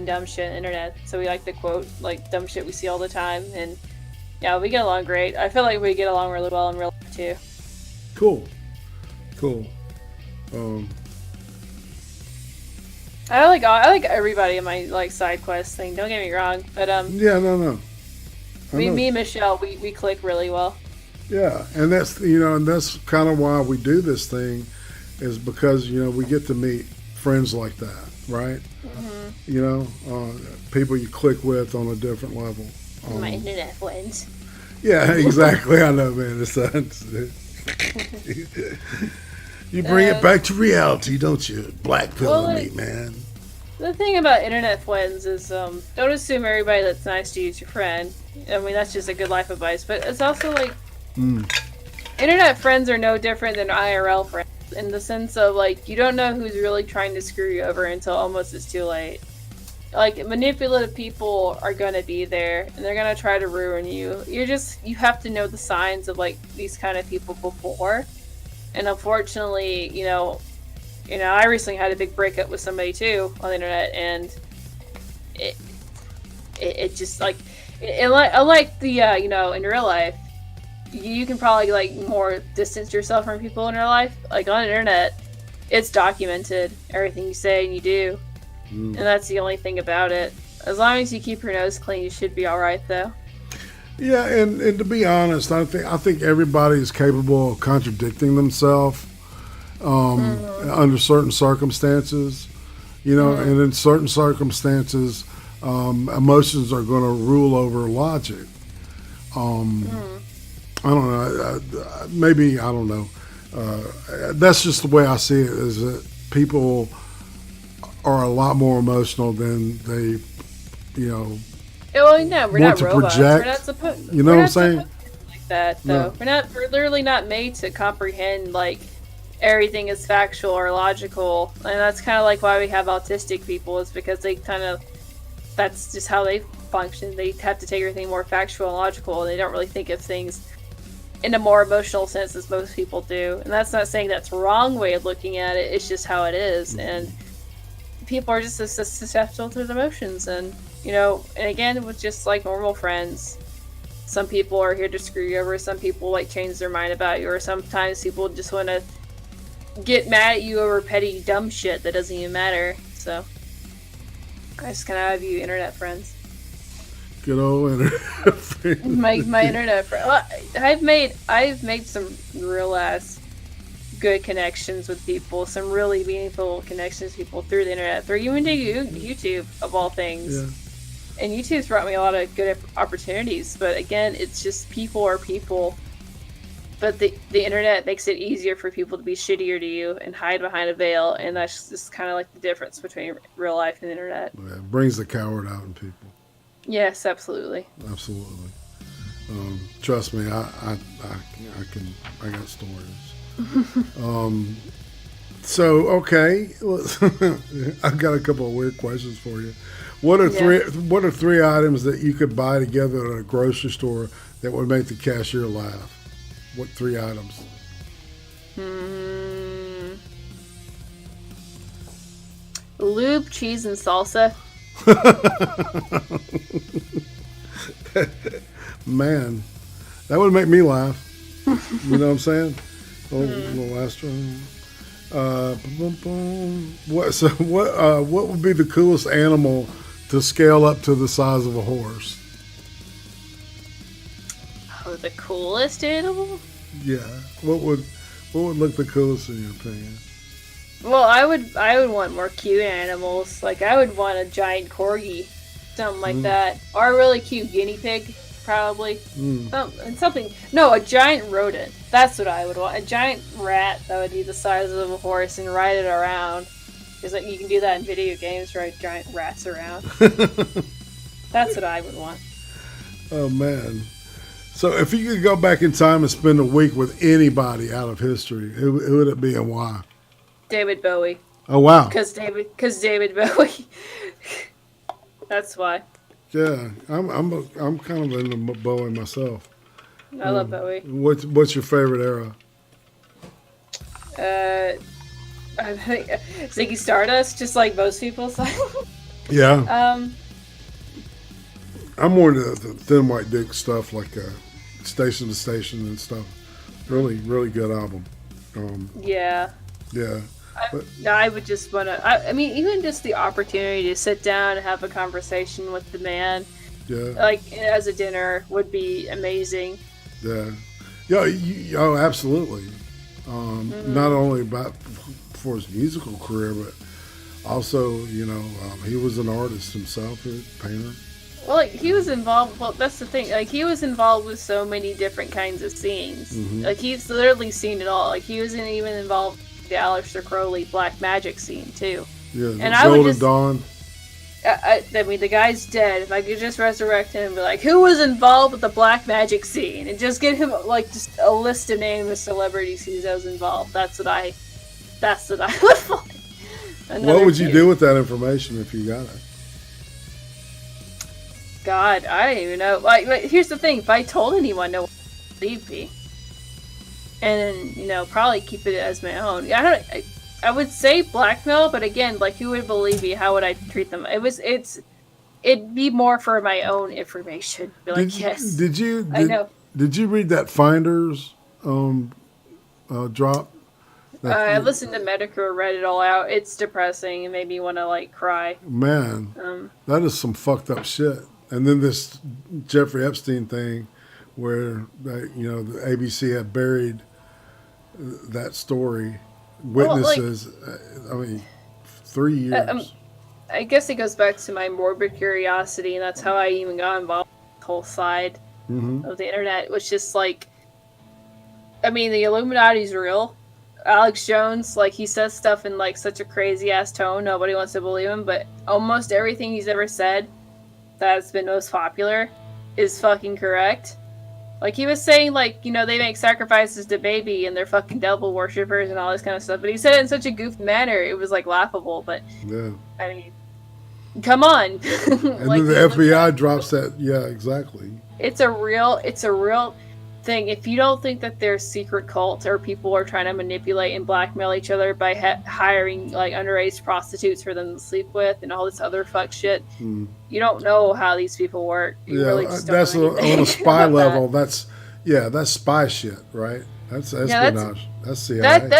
dumb shit internet. So we like to quote like dumb shit we see all the time, and yeah, we get along great. I feel like we get along really well in real life too. Cool. Cool. Um, I like everybody in my like side quest thing. Don't get me wrong, but yeah, no. me and Michelle, we click really well. Yeah, and that's kind of why we do this thing, is because we get to meet friends like that, right? People you click with on a different level. My internet friends. Yeah, exactly. I know, man. You bring it back to reality, don't you? Black pilling me, man. The thing about internet friends is don't assume everybody that's nice to you is your friend. I mean, that's just a good life advice. But it's also like internet friends are no different than IRL friends in the sense of like you don't know who's really trying to screw you over until almost it's too late. Like manipulative people are gonna be there and they're gonna try to ruin you. You have to know the signs of like these kind of people before. And unfortunately, I recently had a big breakup with somebody too on the internet, and it just like unlike the in real life, you can probably like more distance yourself from people in real life. Like on the internet, it's documented everything you say and you do, and that's the only thing about it. As long as you keep your nose clean, you should be all right, though. Yeah, and to be honest, I think everybody is capable of contradicting themselves under certain circumstances, and in certain circumstances, emotions are going to rule over logic. I don't know. Maybe I don't know. That's just the way I see it. Is that people are a lot more emotional than they, Well, no, we're not robots. Project. We're not supposed. You know what I'm saying? Like that, though. No. We're literally not made to comprehend like everything is factual or logical, and that's kind of like why we have autistic people. Is because they that's just how they function. They have to take everything more factual and logical, and they don't really think of things in a more emotional sense as most people do. And that's not saying that's the wrong way of looking at it. It's just how it is, and people are just susceptible to their emotions, and and again, with just like normal friends, some people are here to screw you over, some people like change their mind about you, or sometimes people just want to get mad at you over petty dumb shit that doesn't even matter. So I just kind of view internet friends. Good old internet friends. my internet friend. Well, I've made some real ass good connections with people, some really meaningful connections with people through the internet, through even YouTube of all things. Yeah. And YouTube's brought me a lot of good opportunities, but again, it's just people are people. But the internet makes it easier for people to be shittier to you and hide behind a veil, and that's just kind of like the difference between real life and the internet. Yeah, it brings the coward out in people. Yes, absolutely. Absolutely. Trust me, I got stories. So okay, I got a couple of weird questions for you. What are three items that you could buy together at a grocery store that would make the cashier laugh? What three items? Lube, cheese, and salsa. Man, that would make me laugh. You know what I'm saying? The last one. What would be the coolest animal to scale up to the size of a horse? Oh, the coolest animal? Yeah. What would look the coolest in your opinion? Well, I would want more cute animals. Like I would want a giant corgi, something like that, or a really cute guinea pig, probably. A giant rodent. That's what I would want. A giant rat that would be the size of a horse and ride it around. Because like, you can do that in video games, ride giant rats around. That's what I would want. Oh man. So if you could go back in time and spend a week with anybody out of history, who would it be and why? David Bowie. Oh wow. Because David Bowie. That's why. Yeah, I'm kind of into Bowie myself. I love Bowie. What's your favorite era? I think Ziggy Stardust, just like most people say. Yeah. I'm more into the thin white dick stuff, like Station to Station and stuff. Really, really good album. Yeah. Yeah. But, I would just want to. I mean, even just the opportunity to sit down and have a conversation with the man, yeah. like as a dinner, would be amazing. Yeah. Yeah. Oh, absolutely. Not only about for his musical career, but also, he was an artist himself, a painter. Well, like he was involved. Well, that's the thing. Like he was involved with so many different kinds of scenes. Like he's literally seen it all. Like he wasn't even involved with the Aleister Crowley black magic scene too. Yeah. And Golden Dawn. I mean, the guy's dead. If I could just resurrect him and be like, who was involved with the black magic scene? And just give him, like, just a list of names of celebrities who was involved. That's what I would like. What would you do with that information if you got it? God, I don't even know. Like, here's the thing. If I told anyone, no one would believe me. And then, probably keep it as my own. I would say blackmail, but again, like, who would believe me? How would I treat them? It'd be more for my own information. Be like, yes. I know. Did you read that Finders drop? I listened to Medicare, read it all out. It's depressing. It made me want to, like, cry. Man, that is some fucked up shit. And then this Jeffrey Epstein thing where, the ABC had buried that story. Witnesses, well, like, 3 years. I guess it goes back to my morbid curiosity, and that's how I even got involved with the whole side of the internet. It was just like, I mean, the Illuminati's real. Alex Jones, like, he says stuff in, like, such a crazy-ass tone, nobody wants to believe him, but almost everything he's ever said that's been most popular is fucking correct. Like, he was saying, like, they make sacrifices to baby and they're fucking devil worshippers and all this kind of stuff. But he said it in such a goofy manner, it was, like, laughable. But, yeah. I mean, come on. And like, then the FBI drops that. Yeah, exactly. It's a real thing. If you don't think that there's secret cults or people are trying to manipulate and blackmail each other by hiring, like, underage prostitutes for them to sleep with and all this other fuck shit, you don't know how these people work. You really just don't that's know on a spy level. That's spy shit, right? That's espionage. That's CIA.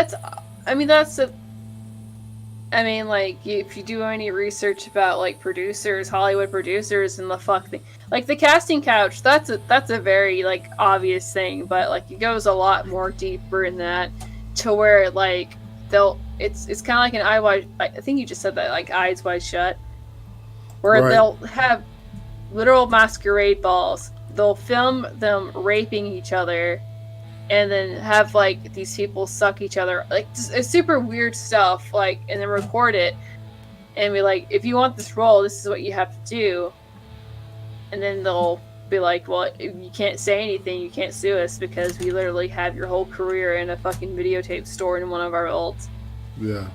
I mean, like, if you do any research about, like, producers, Hollywood producers, and the fuck thing, like, the casting couch, that's a very, like, obvious thing, but, like, it goes a lot more deeper in that, to where, like, it's kind of like an eye wide, I think you just said that, like, eyes wide shut, where right. They'll have literal masquerade balls, they'll film them raping each other, and then have, like, these people suck each other, like, just super weird stuff, like, and then record it, and be like, if you want this role, this is what you have to do, and then they'll be like, well, you can't say anything, you can't sue us, because we literally have your whole career in a fucking videotape stored in one of our vaults. Yeah.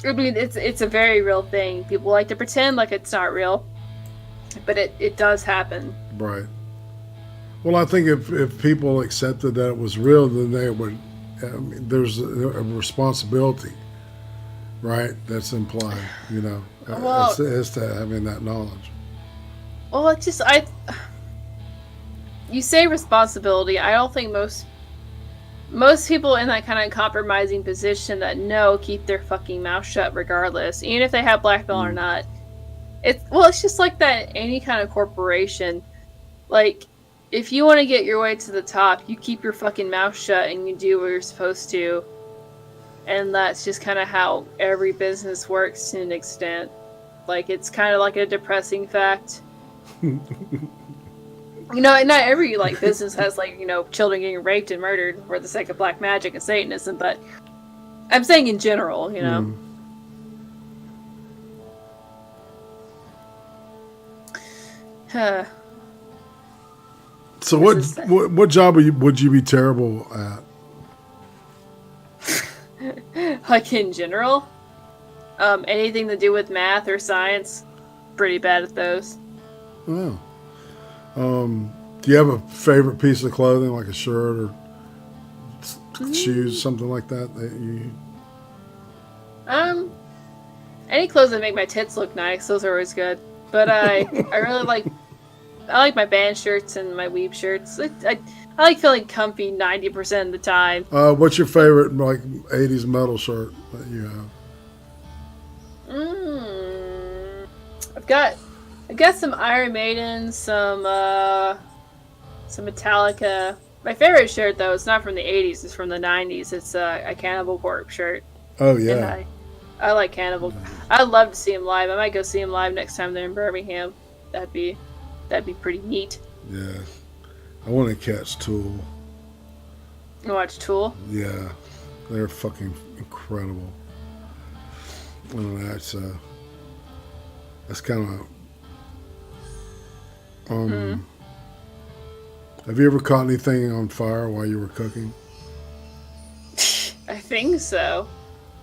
I mean, it's a very real thing. People like to pretend like it's not real, but it does happen. Right. Well, I think if people accepted that it was real, then they would. There's a responsibility, right? That's implied, as to having that knowledge. Well, it's just you say responsibility. I don't think most people in that kind of compromising position that keep their fucking mouth shut regardless, even if they have blackmail or not. It's just like that in any kind of corporation, like. If you want to get your way to the top, you keep your fucking mouth shut and you do what you're supposed to. And that's just kind of how every business works to an extent. Like, it's kind of like a depressing fact. Not every, like, business has, like, children getting raped and murdered for the sake of black magic and Satanism, but I'm saying in general, So what job would you be terrible at? Like, in general? Anything to do with math or science, pretty bad at those. Oh. Do you have a favorite piece of clothing, like a shirt or shoes, something like that you... Any clothes that make my tits look nice, those are always good. But I really like... like my band shirts and my weeb shirts. I like feeling comfy 90% of the time. What's your favorite like 80s metal shirt that you have? I've got some Iron Maiden, some Metallica. My favorite shirt though, it's not from the 80s, it's from the 90s. It's a Cannibal Corpse shirt. Oh yeah. And I like Cannibal. I'd love to see him live. I might go see him live next time they're in Birmingham. That'd be pretty neat. Yeah. I want to catch Tool. You watch Tool? Yeah. They're fucking incredible. That's kind of Have you ever caught anything on fire while you were cooking? I think so.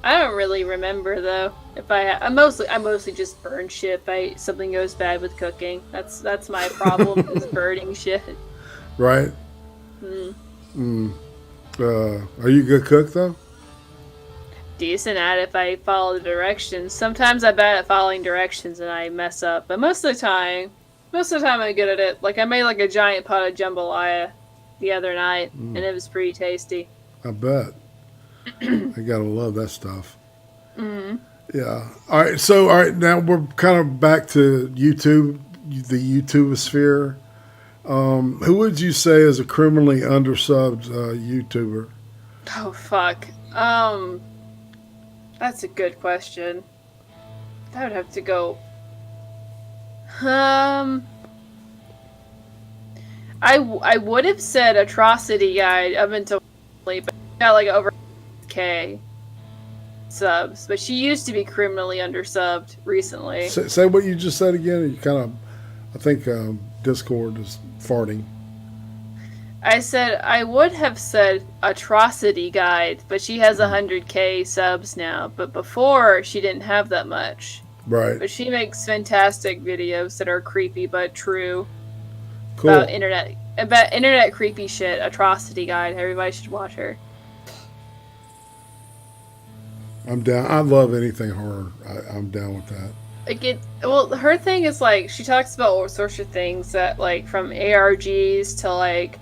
I don't really remember though. I mostly just burn shit if something goes bad with cooking. That's my problem is burning shit. Right. Are you a good cook though? Decent at it if I follow the directions. Sometimes I'm bad at following directions and I mess up, but most of the time I'm good at it. Like I made like a giant pot of jambalaya the other night, and it was pretty tasty. I bet. I gotta love that stuff. Yeah. All right. Now we're kind of back to YouTube, the YouTube sphere. Who would you say is a criminally undersubbed YouTuber? Oh fuck. That's a good question. I would have to go. I would have said Atrocity Guide up until but got like over K subs, but she used to be criminally undersubbed recently. Say what you just said again. You kind of, I think Discord is farting. I said I would have said Atrocity Guide, but she has 100K subs now. But before she didn't have that much. Right. But she makes fantastic videos that are creepy but true. Cool. About internet creepy shit. Atrocity Guide. Everybody should watch her. I'm down. I love anything horror. I'm down with that. Well, her thing is like she talks about all sorts of things that like from ARGs to like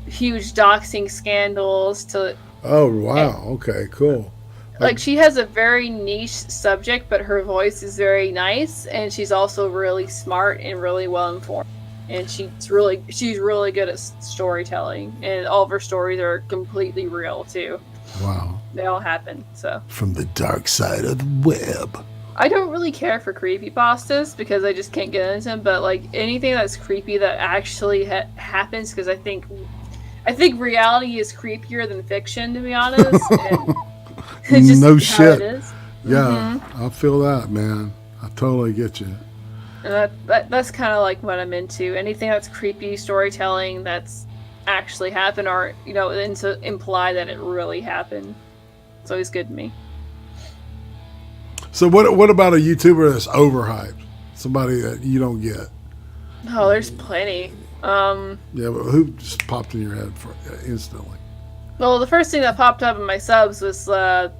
huge doxing scandals to. Oh wow! Okay, cool. Like she has a very niche subject, but her voice is very nice, and she's also really smart and really well informed. And she's really good at storytelling, and all of her stories are completely real too. Wow. They all happen. So from the dark side of the web. I don't really care for creepypastas because I just can't get into them. But like anything that's creepy that actually happens, because I think reality is creepier than fiction, to be honest. And it's just no how shit. It is. Yeah, I feel that, man. I totally get you. And that's kind of like what I'm into. Anything that's creepy storytelling that's actually happened, or and to imply that it really happened. It's always good to me. So what about a YouTuber that's overhyped? Somebody that you don't get? Oh, there's plenty. Yeah, but who just popped in your head instantly? Well, the first thing that popped up in my subs was the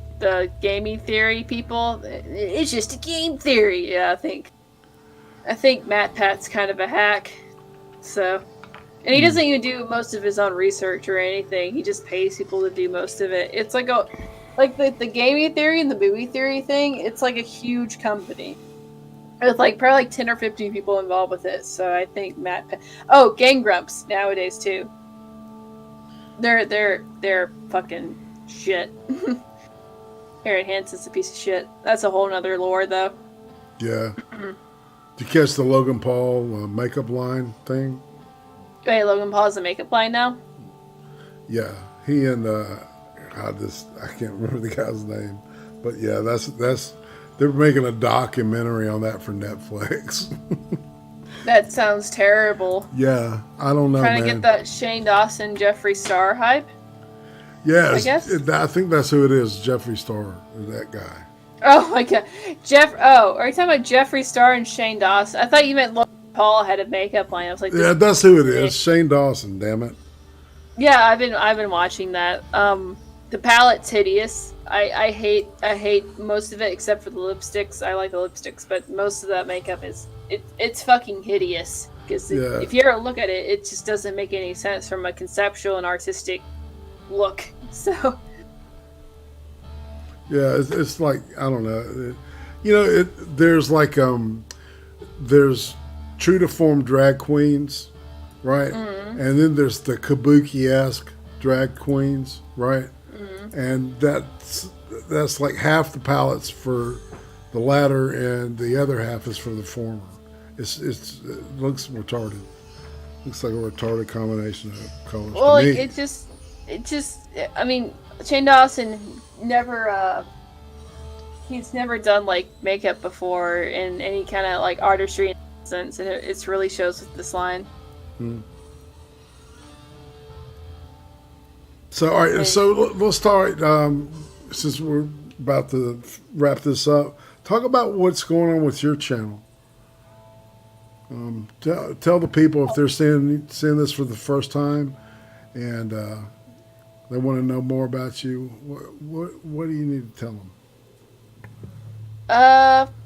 gaming theory people. It's just a game theory. Yeah, I think Matt Pat's kind of a hack. So, and he doesn't even do most of his own research or anything. He just pays people to do most of it. It's like the gaming theory and the movie theory thing. It's like a huge company. With like probably like 10 or 15 people involved with it. So I think Gang Grumps nowadays too. They're fucking shit. Aaron Hansen's a piece of shit. That's a whole nother lore though. Yeah. Did you catch the Logan Paul makeup line thing? Wait, Logan Paul's a makeup line now? Yeah. He and I can't remember the guy's name. But yeah, that's they're making a documentary on that for Netflix. That sounds terrible. Yeah, I don't know, Trying to get that Shane Dawson, Jeffree Star hype? Yeah, I guess? I think that's who it is, Jeffree Star, that guy. Oh my god. Are you talking about Jeffree Star and Shane Dawson? I thought you meant Logan Paul had a makeup line. I was like, yeah, that's who it is. Shane Dawson, damn it. Yeah, I've been watching that. The palette's hideous. I hate most of it except for the lipsticks. I like the lipsticks, but most of that makeup it's fucking hideous. Because Yeah. if you ever look at it, it just doesn't make any sense from a conceptual and artistic look. So. Yeah, it's like, I don't know. There's like there's true to form drag queens, right? Mm-hmm. And then there's the kabuki-esque drag queens, right? Mm-hmm. And that's like half the palettes for the latter, and the other half is for the former. It looks retarded. Looks like a retarded combination of colors. Well, to me. it just, I mean, Shane Dawson never, he's never done like makeup before in any kind of like artistry sense, and it really shows with this line. So, all right, so let's start, since we're about to wrap this up, talk about what's going on with your channel. Tell the people if they're seeing this for the first time and they want to know more about you, what do you need to tell them?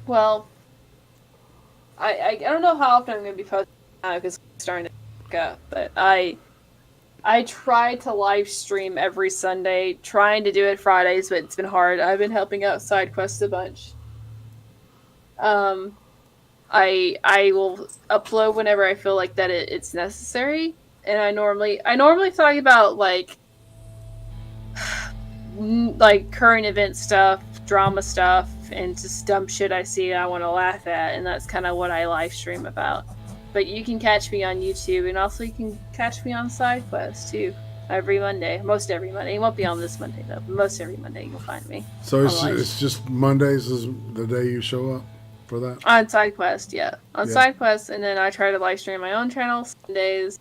Well, I don't know how often I'm going to be posting now because it's starting to pick up, but I try to live stream every Sunday, trying to do it Fridays, but it's been hard. I've been helping out SideQuest a bunch. I will upload whenever I feel like that it's necessary, and I normally talk about like current event stuff, drama stuff, and just dumb shit I see I want to laugh at, and that's kind of what I live stream about. But you can catch me on YouTube, and also you can catch me on SideQuest too. Every Monday, most every Monday. It won't be on this Monday though. But most every Monday you'll find me. So it's just Mondays is the day you show up for that? On SideQuest, yeah. On SideQuest, and then I try to live stream my own channel Sundays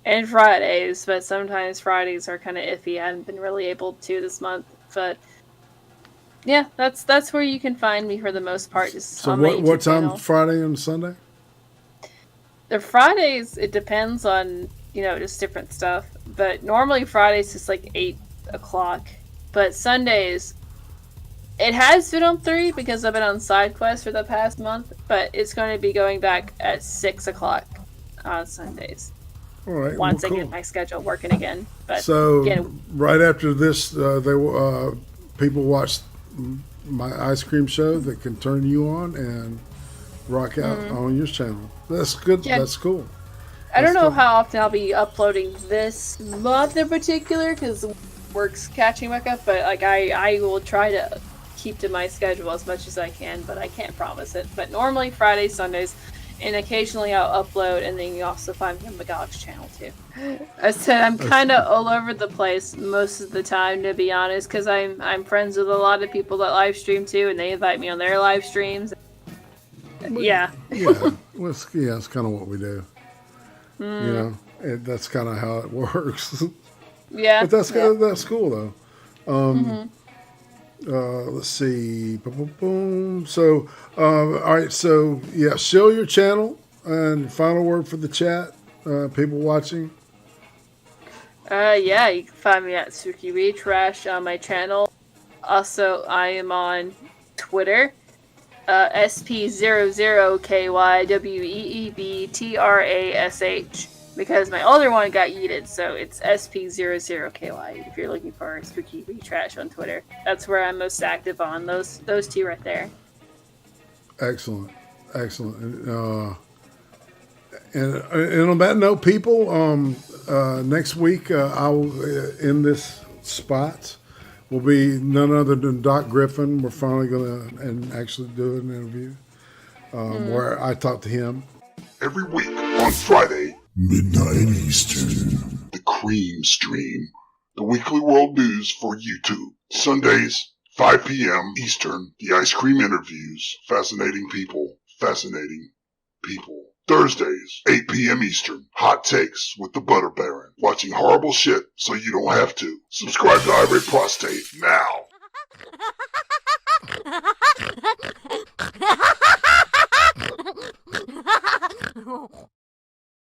and Fridays, but sometimes Fridays are kind of iffy. I haven't been really able to this month, but yeah, that's where you can find me for the most part. So what time channel. Friday and Sunday? The Fridays, it depends on, just different stuff. But normally Fridays is like 8 o'clock. But Sundays, it has been on 3 because I've been on SideQuest for the past month. But it's going to be going back at 6 o'clock on Sundays. All right. Once I get my schedule working again. But so right after this, people watch my ice cream show that can turn you on and rock out on your channel. That's good. Yeah. That's cool. I don't know how often I'll be uploading this month in particular because work's catching back up, but like I will try to keep to my schedule as much as I can, but I can't promise it. But normally Fridays, Sundays, and occasionally I'll upload, and then you also find me on Magog's channel too. I said I'm kind of all over the place most of the time, to be honest, because I'm friends with a lot of people that live stream too, and they invite me on their live streams. Yeah. It's kind of what we do. That's kind of how it works. Yeah. But that's cool though. Let's see. Boom. So, all right. So, show your channel and final word for the chat. People watching. You can find me at SpookyWeebTrash on my channel. Also, I am on Twitter. SP00KYWEEBTRASH because my older one got yeeted, so it's SP00KY if you're looking for SpookyWeebTrash on Twitter. That's where I'm most active on, those two right there. Excellent. And on that note, people, next week I will in this spot will be none other than Doc Griffin. We're finally going to actually do an interview where I talk to him. Every week on Friday, midnight Eastern, the CREEM stream, the weekly world news for YouTube. Sundays, 5 p.m. Eastern, the ice cream interviews. Fascinating people. Thursdays, 8 p.m. Eastern, hot takes with the Butter Baron. Watching horrible shit so you don't have to. Subscribe to IRATE Prostate now.